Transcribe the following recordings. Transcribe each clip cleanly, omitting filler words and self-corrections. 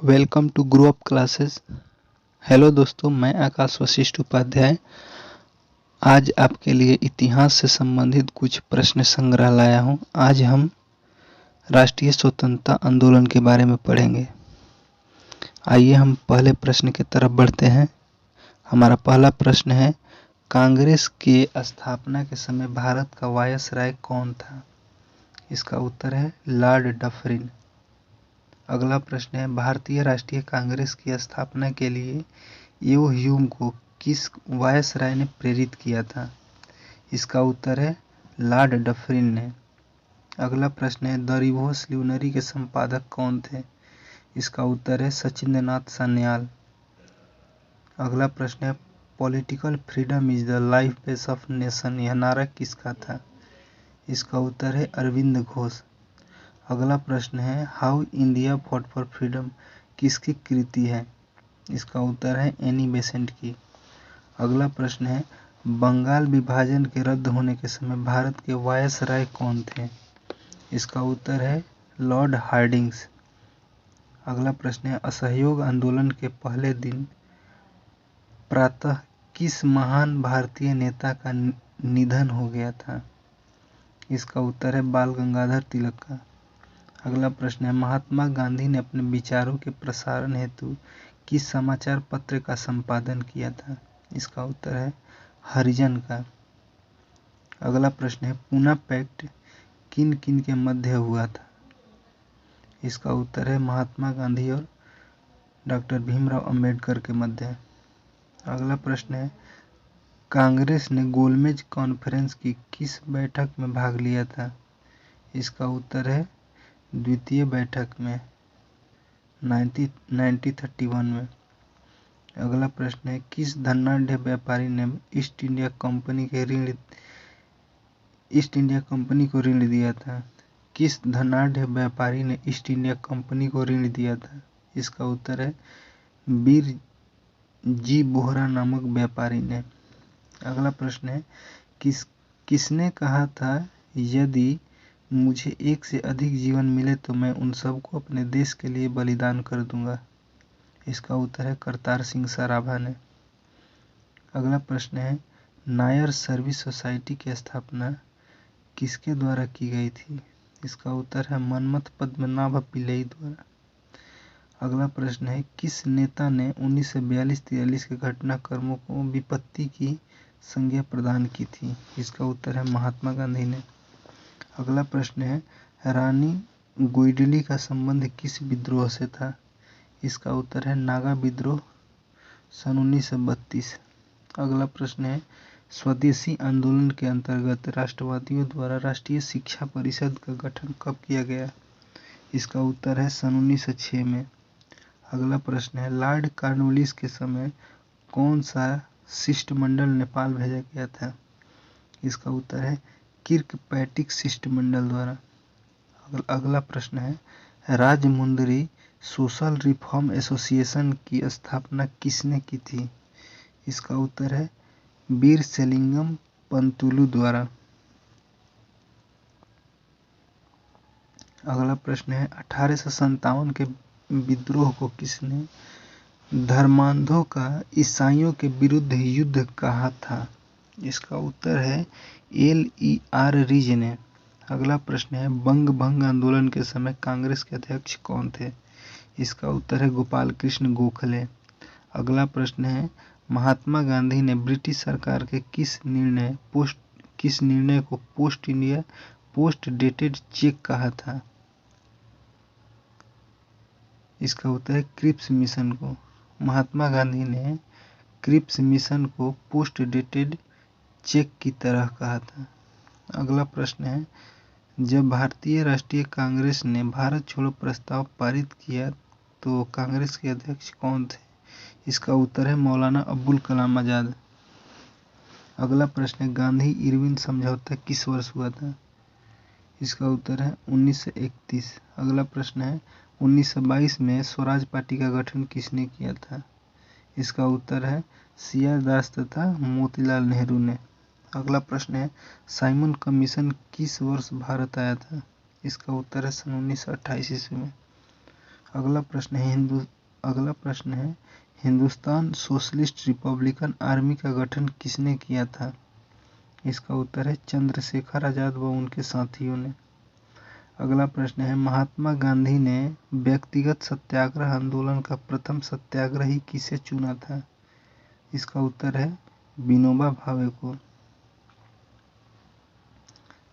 Welcome to grow up classes. Hello दोस्तों, मैं आकाश वशिष्ठ उपाध्याय आज आपके लिए इतिहास से संबंधित कुछ प्रश्न संग्रह लाया हूं। आज हम राष्ट्रीय स्वतंत्रता आंदोलन के बारे में पढ़ेंगे। आइए हम पहले प्रश्न की तरफ बढ़ते हैं। हमारा पहला प्रश्न है, कांग्रेस के स्थापना के समय भारत का वायसराय कौन था? इसका उत्तर है लॉर्ड डफरिन। अगला प्रश्न है, भारतीय राष्ट्रीय कांग्रेस की स्थापना के लिए यो ह्यूम को किस वायसराय ने प्रेरित किया था? इसका उत्तर है लॉर्ड डफरिन ने। अगला प्रश्न है, द रिवोल्यूशनरी के संपादक कौन थे? इसका उत्तर है सचिंद्रनाथ सान्याल। अगला प्रश्न है, political freedom is the life base of nation, यह नारा किसका था? इसका उत्तर है अरविंद घोष। अगला प्रश्न है, how India fought for freedom किसकी कृति है? इसका उत्तर है एनी बेसेंट की। अगला प्रश्न है, बंगाल विभाजन के रद्द होने के समय भारत के वायसराय कौन थे? इसका उत्तर है लॉर्ड हार्डिंग्स। अगला प्रश्न है, असहयोग आंदोलन के पहले दिन प्रातः किस महान भारतीय नेता का निधन हो गया था? इसका उत्तर है बाल गंगाधर तिलक का। अगला प्रश्न है, महात्मा गांधी ने अपने विचारों के प्रसारण हेतु किस समाचार पत्र का संपादन किया था? इसका उत्तर है हरिजन का। अगला प्रश्न है, पूना पैक्ट किन किन के मध्य हुआ था? इसका उत्तर है महात्मा गांधी और डॉक्टर भीमराव अंबेडकर के मध्य। अगला प्रश्न है, कांग्रेस ने गोलमेज कॉन्फ्रेंस की किस बैठक में भाग लिया था? इसका उत्तर है द्वितीय बैठक में 1931 में। अगला प्रश्न है, किस धनाढ़ व्यापारी ने ईस्ट इंडिया कंपनी को ऋण दिया था? किस धनाढ़ व्यापारी ने ईस्ट इंडिया कंपनी को ऋण दिया था? इसका उत्तर है बीर जी बोहरा नामक व्यापारी ने। अगला प्रश्न है, किसने कहा था, यदि मुझे एक से अधिक जीवन मिले तो मैं उन सबको अपने देश के लिए बलिदान कर दूंगा? इसका उत्तर है करतार सिंह सराभा ने। अगला प्रश्न है, नायर सर्विस सोसाइटी की स्थापना किसके द्वारा की गई थी? इसका उत्तर है मनमथ पद्मनाभ पिल्लई द्वारा। अगला प्रश्न है, किस नेता ने 1942-43 के घटनाक्रमों को विपत्ति की संज्ञा प्रदान की थी? इसका उत्तर है महात्मा गांधी ने। अगला प्रश्न है, रानी गुइडली का संबंध किस विद्रोह से था? इसका उत्तर है नागा विद्रोह सन 1932। अगला प्रश्न है, स्वदेशी आंदोलन के अंतर्गत राष्ट्रवादियों द्वारा राष्ट्रीय शिक्षा परिषद का गठन कब किया गया? इसका उत्तर है सन 1906 में। अगला प्रश्न है, लॉर्ड कॉर्नवालिस के समय कौन सा शिष्टमंडल नेपाल भेजा गया था? इसका उत्तर है किर्कपैट्रिक शिष्टमंडल द्वारा। अगला प्रश्न है, राजमुंदरी सोशल रिफॉर्म एसोसिएशन की स्थापना किसने की थी? इसका उत्तर है वीर सेलिंगम पंतुलू द्वारा। अगला प्रश्न है, 1857 के विद्रोह को किसने धर्मांधों का ईसाइयों के विरुद्ध युद्ध कहा था? इसका उत्तर है L.E.R. रिज ने। अगला प्रश्न है, बंग भंग आंदोलन के समय कांग्रेस के अध्यक्ष कौन थे? इसका उत्तर है गोपाल कृष्ण गोखले। अगला प्रश्न है, महात्मा गांधी ने ब्रिटिश सरकार के किस निर्णय को पोस्ट डेटेड चेक कहा था? इसका उत्तर है क्रिप्स मिशन को। महात्मा गांधी ने क्रिप्स मिशन को पोस्ट डेटेड चेक की तरह कहा था। अगला प्रश्न है, जब भारतीय राष्ट्रीय कांग्रेस ने भारत छोड़ो प्रस्ताव पारित किया तो कांग्रेस के अध्यक्ष कौन थे? इसका उत्तर है मौलाना अबुल कलाम आजाद। अगला प्रश्न है, गांधी इरविन समझौता किस वर्ष हुआ था? इसका उत्तर है 1931। अगला प्रश्न है, 1922 में स्वराज पार्टी का गठन किसने किया था? इसका उत्तर है सी.आर. दास तथा मोतीलाल नेहरू ने। अगला प्रश्न है, साइमन कमीशन किस वर्ष भारत आया था? इसका उत्तर है सन 1928 ईस्वी में। अगला प्रश्न है हिंदुस्तान सोशलिस्ट रिपब्लिकन आर्मी का गठन किसने किया था? इसका उत्तर है चंद्रशेखर आजाद व उनके साथियों ने। अगला प्रश्न है महात्मा गांधी ने व्यक्तिगत सत्याग्रह आंदोलन का प्रथम सत्याग्रही किसे चुना था? इसका उत्तर है विनोबा भावे को।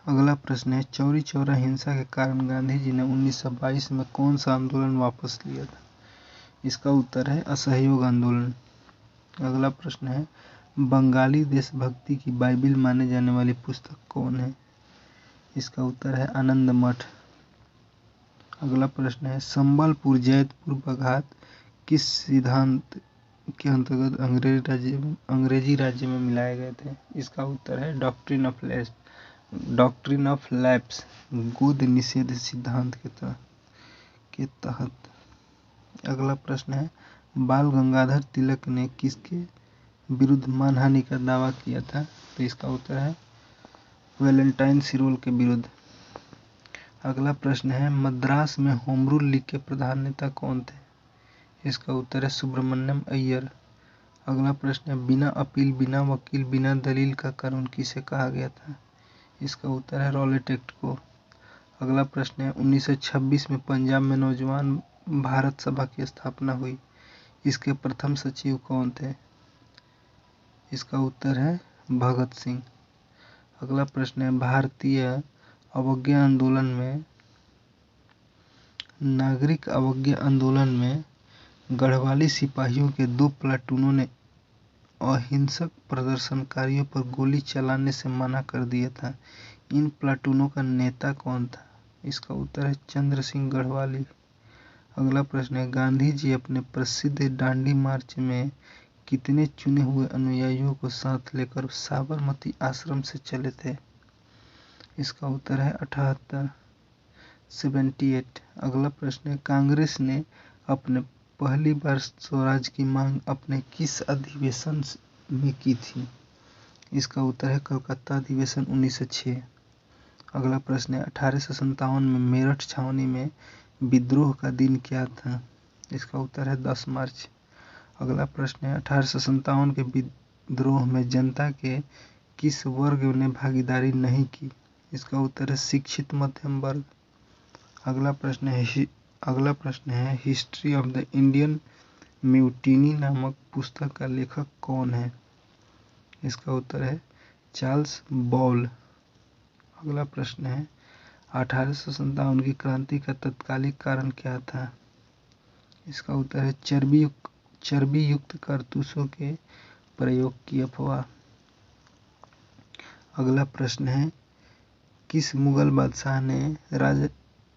अगला प्रश्न है चौरी चौरा हिंसा के कारण गांधी जी ने 1922 में कौन सा आंदोलन वापस लिया था? इसका उत्तर है असहयोग आंदोलन। अगला प्रश्न है बंगाली देशभक्ति की बाइबिल माने जाने वाली पुस्तक कौन है? इसका उत्तर है आनंद मठ। अगला प्रश्न है संबलपुर जैतपुर बघात किस सिद्धांत के अंतर्गत अंग्रेजी राज्य में मिलाए गए थे? इसका उत्तर है डॉक्ट्रिन ऑफ लैप्स गोद निषेध सिद्धांत के तहत। अगला प्रश्न है बाल गंगाधर तिलक ने किसके विरुद्ध मानहानि का दावा किया था? तो इसका उत्तर है वैलेंटाइन सिरोल के विरुद्ध। अगला प्रश्न है मद्रास में होम रूल लीग के प्रधान नेता कौन थे? इसका उत्तर है सुब्रमण्यम अय्यर। अगला प्रश्न है बिना अपील बिना वकील बिना दलील का कानून किसे कहा गया था? इसका उत्तर है रॉलेट एक्ट को। अगला प्रश्न है 1926 में पंजाब में नौजवान भारत सभा की स्थापना हुई, इसके प्रथम सचिव कौन थे? इसका उत्तर है भगत सिंह। अगला प्रश्न है भारतीय अवज्ञा आंदोलन में नागरिक अवज्ञा आंदोलन में गढ़वाली सिपाहियों के 2 प्लाटूनों ने अहिंसक प्रदर्शनकारियों पर गोली चलाने से मना कर दिया था। इन प्लाटूनों का नेता कौन था? इसका उत्तर है चंद्र सिंह गढ़वाली। अगला प्रश्न है गांधी जी अपने प्रसिद्ध दांडी मार्च में कितने चुने हुए अनुयायियों को साथ लेकर साबरमती आश्रम से चले थे? इसका उत्तर है 78। अगला प्रश्न है कांग्रेस ने अपने पहली बार स्वराज की मांग अपने किस अधिवेशन में की थी? इसका उत्तर है कलकत्ता अधिवेशन 1906। अगला प्रश्न है 1857 में मेरठ छावनी में विद्रोह का दिन क्या था? इसका उत्तर है 10 मार्च। अगला प्रश्न है 1857 के विद्रोह में जनता के किस वर्ग ने भागीदारी नहीं की? इसका उत्तर है शिक्षित मध्यम वर्ग। अगला प्रश्न है history of the Indian mutiny नामक पुस्तक का लेखक कौन है? इसका उत्तर है चार्ल्स बॉल। अगला प्रश्न है 1857 की क्रांति का तत्कालिक कारण क्या था? इसका उत्तर है चर्बी युक्त कारतूसों के प्रयोग की अफवाह। अगला प्रश्न है किस मुगल बादशाह ने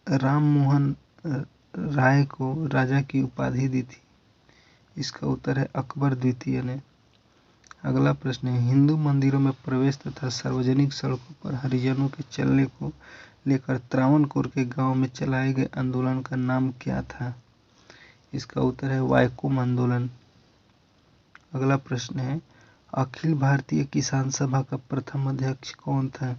राम मोहन राय को राजा की उपाधि दी थी? इसका उत्तर है अकबर द्वितीय ने। अगला प्रश्न है हिंदू मंदिरों में प्रवेश तथा सार्वजनिक सड़कों पर हरिजनों के चलने को लेकर त्रावणकोर के गांव में चलाए गए आंदोलन का नाम क्या था? इसका उत्तर है वायकोम आंदोलन। अगला प्रश्न है अखिल भारतीय किसान सभा का प्रथम अध्यक्ष कौन था?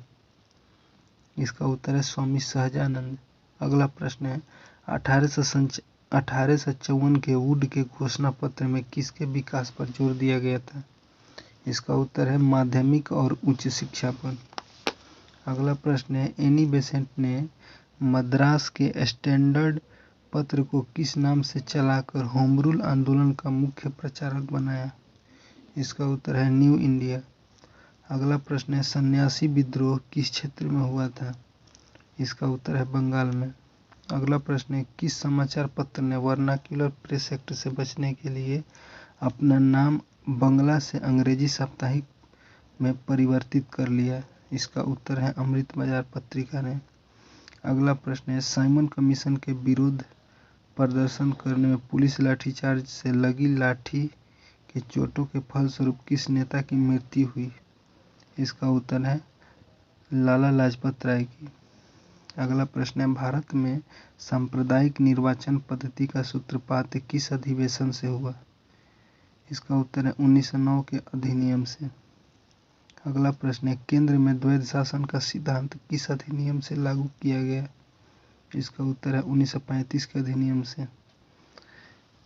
इसका उत्तर है स्वामी सहजानंद। अगला प्रश्न है 1854 के वुड के घोषणा पत्र में किसके विकास पर जोर दिया गया था? इसका उत्तर है माध्यमिक और उच्च शिक्षा पर। अगला प्रश्न है एनी बेसेंट ने मद्रास के स्टैंडर्ड पत्र को किस नाम से चलाकर होम रूल आंदोलन का मुख्य प्रचारक बनाया? इसका उत्तर है न्यू इंडिया। अगला प्रश्न है सन्यासी विद्रोह किस क्षेत्र में हुआ था? इसका उत्तर है बंगाल में। अगला प्रश्न है किस समाचार पत्र ने वर्नाक्युलर प्रेस एक्ट से बचने के लिए अपना नाम बंगला से अंग्रेजी साप्ताहिक में परिवर्तित कर लिया? इसका उत्तर है अमृत बाजार पत्रिका ने। अगला प्रश्न है साइमन कमीशन के विरुद्ध प्रदर्शन करने में पुलिस लाठीचार्ज से लगी लाठी के चोटों के फलस्वरूप किस नेता की मृत्यु हुई? इसका उत्तर है लाला लाजपत राय की। अगला प्रश्न है भारत में सांप्रदायिक निर्वाचन पद्धति का सूत्रपात किस अधिवेशन से हुआ? इसका उत्तर है 1909 के अधिनियम से। अगला प्रश्न है केंद्र में द्वैध शासन का सिद्धांत किस अधिनियम से लागू किया गया? इसका उत्तर है 1935 के अधिनियम से।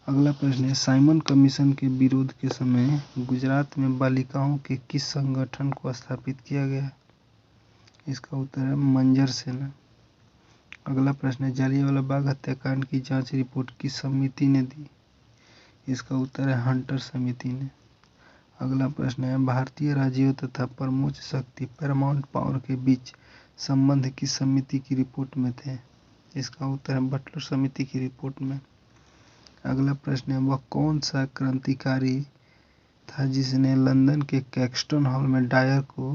अगला प्रश्न है, साइमन कमीशन के विरोध के समय गुजरात में बालिकाओं के किस संगठन को स्थापित किया गया? इसका उत्तर है मंजर सेना। अगला प्रश्न है, जलियांवाला बाग हत्याकांड की जांच रिपोर्ट किस समिति ने दी? इसका उत्तर है हंटर समिति ने। अगला प्रश्न है, भारतीय राज्यों तथा परमोच्च शक्ति पैरामाउंट पावर के बीच संबंध किस समिति की रिपोर्ट में थे? इसका उत्तर है बटलर समिति की रिपोर्ट में। अगला प्रश्न है, वह कौन सा क्रांतिकारी था जिसने लंदन के कैक्सटन हॉल में डायर को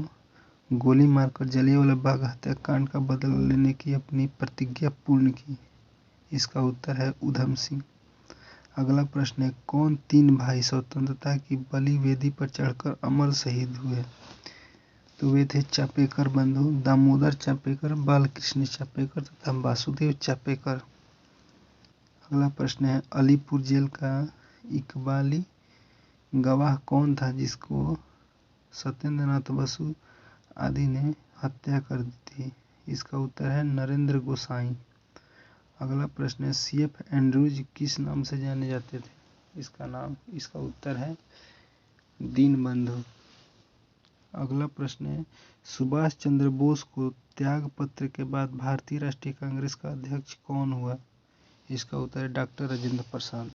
गोली मारकर जलियांवाला बाग हत्याकांड का बदला लेने की अपनी प्रतिज्ञा पूर्ण की? इसका उत्तर है उधम सिंह। अगला प्रश्न है, कौन 3 भाई स्वतंत्रता की बलि वेदी पर चढ़कर अमर शहीद हुए? तो वे थे चापेकर बंधु, दामोदर चापेकर, बालकृष्ण चापेकर तथा वासुदेव चापेकर। अगला प्रश्न है, अलीपुर जेल का इकबाली गवाह कौन था जिसको सत्येंद्र नाथ बसु आदि ने हत्या कर दी थी? इसका उत्तर है नरेंद्र गोसाई। अगला प्रश्न है, CF एंड्रूज किस नाम से जाने जाते थे? इसका उत्तर है दीनबंधु। अगला प्रश्न है, सुभाष चंद्र बोस को त्याग पत्र के बाद भारतीय राष्ट्रीय कांग्रेस का अध्यक्ष कौन हुआ? इसका उत्तर है डॉक्टर राजेंद्र प्रसाद।